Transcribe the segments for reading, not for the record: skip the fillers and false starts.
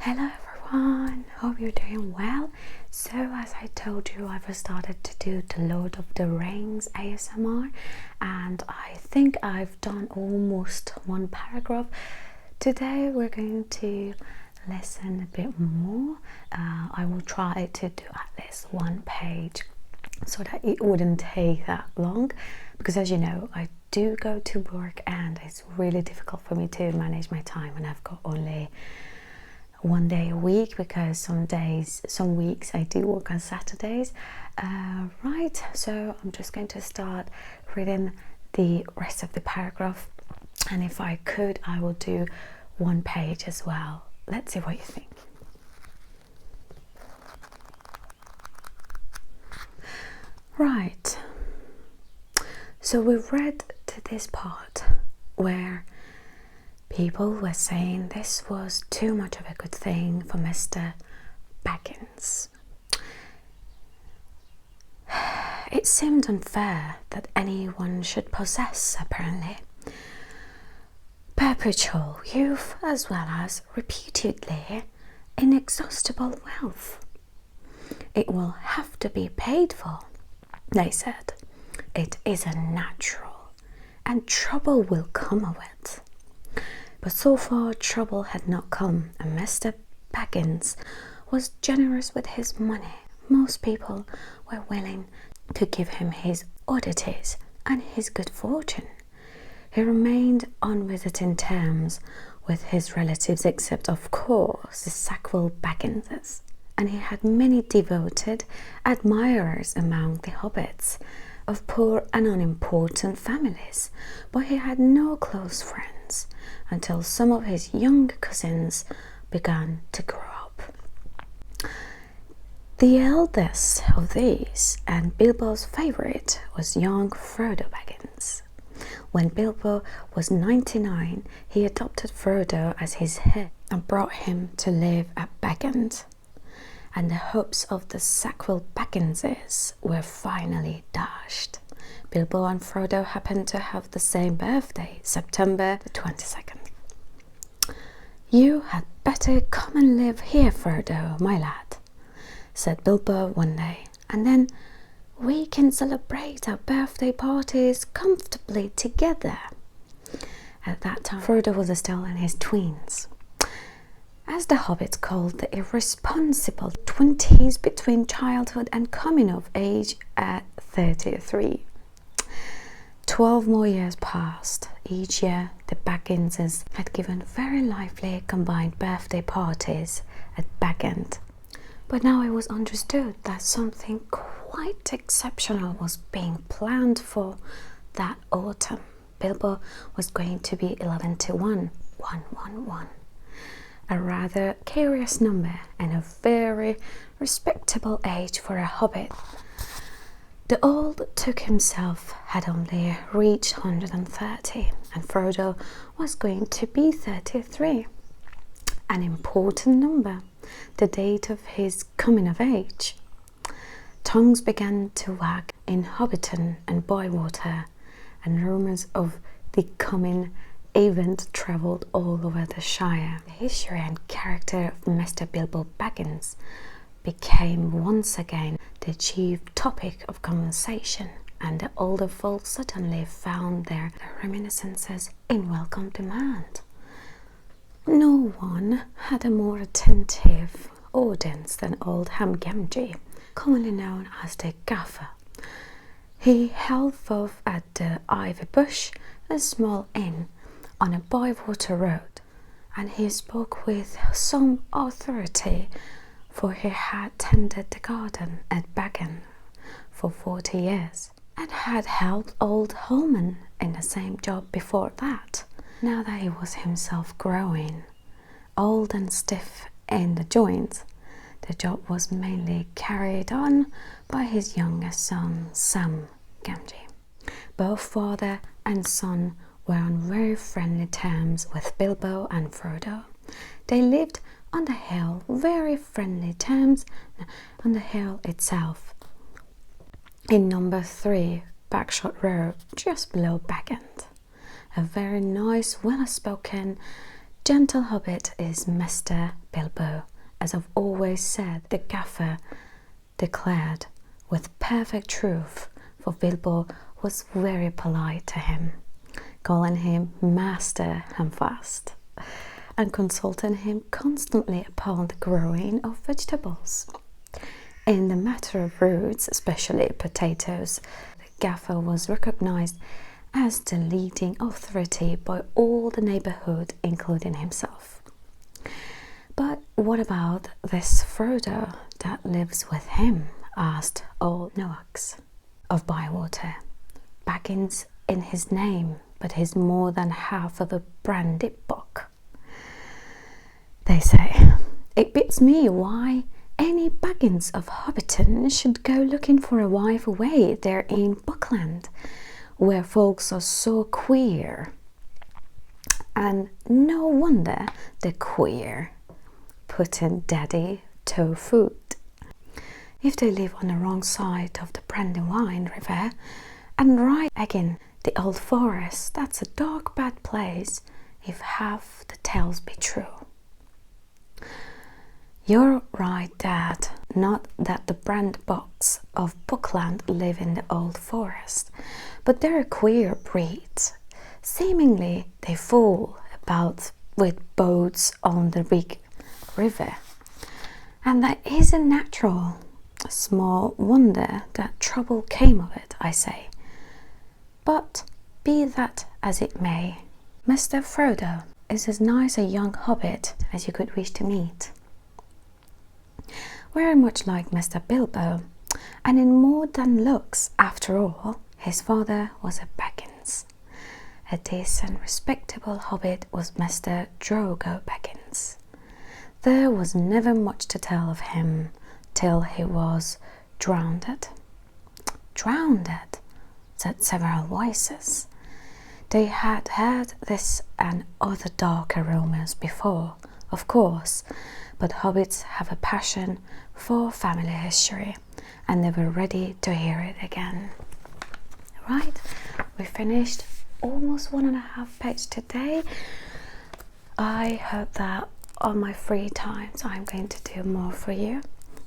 Hello everyone, hope you're doing well. So as I told you, I've started to do the Lord of the Rings ASMR and I think I've done almost one paragraph. Today we're going to listen a bit more. I will try to do at least one page so that it wouldn't take that long, because as you know, I do go to work and it's really difficult for me to manage my time when I've got only one day a week, because some weeks I do work on Saturdays. Right, so I'm just going to start reading the rest of the paragraph, and if I could, I will do one page as well. Let's see what you think. Right, so we've read to this part where people were saying this was too much of a good thing for Mr. Baggins. It seemed unfair that anyone should possess, apparently, perpetual youth as well as reputedly inexhaustible wealth. It will have to be paid for, they said. It isn't natural, and trouble will come of it. But so far trouble had not come, and Mr. Baggins was generous with his money. Most people were willing to give him his oddities and his good fortune. He remained on visiting terms with his relatives, except of course the Sackville Bagginses, and he had many devoted admirers among the hobbits of poor and unimportant families, but he had no close friends until some of his young cousins began to grow up. The eldest of these, and Bilbo's favourite, was young Frodo Baggins. When Bilbo was 99, he adopted Frodo as his heir and brought him to live at Baggins, and the hopes of the Sackville Bagginses were finally dashed. Bilbo and Frodo happened to have the same birthday, September the 22nd. "You had better come and live here, Frodo, my lad," said Bilbo one day, "and then we can celebrate our birthday parties comfortably together." At that time, Frodo was still in his tweens, as the hobbits called the irresponsible 20s between childhood and coming of age at 33. 12 more years passed. Each year, the Bagginses had given very lively combined birthday parties at Baggins. But now it was understood that something quite exceptional was being planned for that autumn. Bilbo was going to be 11 to 1, 111. A rather curious number and a very respectable age for a hobbit. The old Took himself had only reached 130, and Frodo was going to be 33. An important number, the date of his coming of age. Tongues began to wag in Hobbiton and Bywater, and rumours of the coming event travelled all over the Shire. The history and character of Mr. Bilbo Baggins became once again the chief topic of conversation, and the older folk suddenly found their reminiscences in welcome demand. No one had a more attentive audience than old Ham Gamgee, commonly known as the Gaffer. He held forth at the Ivy Bush, a small inn on a Bywater road, and he spoke with some authority, for he had tended the garden at Baggin for 40 years and had helped old Holman in the same job before that. Now that he was himself growing old and stiff in the joints, the job was mainly carried on by his youngest son, Sam Gamgee. Both father and son were on very friendly terms with Bilbo and Frodo. They lived on the hill, very friendly terms, on the hill itself, in number 3 Backshot Road, just below Baggins. A very nice, well-spoken, gentle hobbit is Mr. Bilbo. As I've always said, the gaffer declared with perfect truth, for Bilbo was very polite to him, calling him Master Hamfast and consulting him constantly upon the growing of vegetables. In the matter of roots, especially potatoes, the gaffer was recognized as the leading authority by all the neighborhood, including himself. But what about this Frodo that lives with him? Asked old Noax of Bywater. Baggins in his name, but he's more than half of a brandy buck. They say, it beats me why any Baggins of Hobbiton should go looking for a wife away there in Buckland, where folks are so queer. And no wonder they're queer, put in Daddy Toefoot. If they live on the wrong side of the Brandywine River and right again the old forest, that's a dark bad place if half the tales be true. You're right, Dad. Not that the Brandbucks of Buckland live in the old forest, but they're a queer breed. Seemingly they fool about with boats on the big river, and that isn't natural. Small wonder that trouble came of it, I say. But be that as it may, Mr. Frodo is as nice a young hobbit as you could wish to meet. Very much like Mr. Bilbo, and in more than looks, after all, his father was a Baggins. A decent, respectable hobbit was Mr. Drogo Baggins. There was never much to tell of him till he was drowned. Drowned, said several voices. They had heard this and other darker rumors before, of course, but hobbits have a passion for family history, and they were ready to hear it again. Right, we finished almost 1.5 pages today. I hope that on my free times I'm going to do more for you.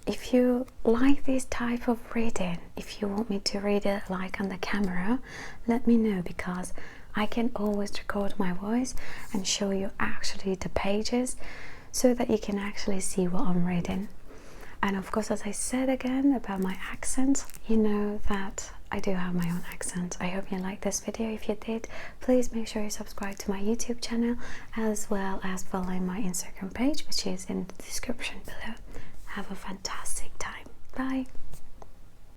If you like this type of reading, if you want me to read it like on the camera, let me know, because I can always record my voice and show you actually the pages so that you can actually see what I'm reading. And of course, as I said again about my accent, you know that I do have my own accent. I hope you liked this video. If you did, please make sure you subscribe to my YouTube channel, as well as following my Instagram page, which is in the description below. Have a fantastic time. Bye.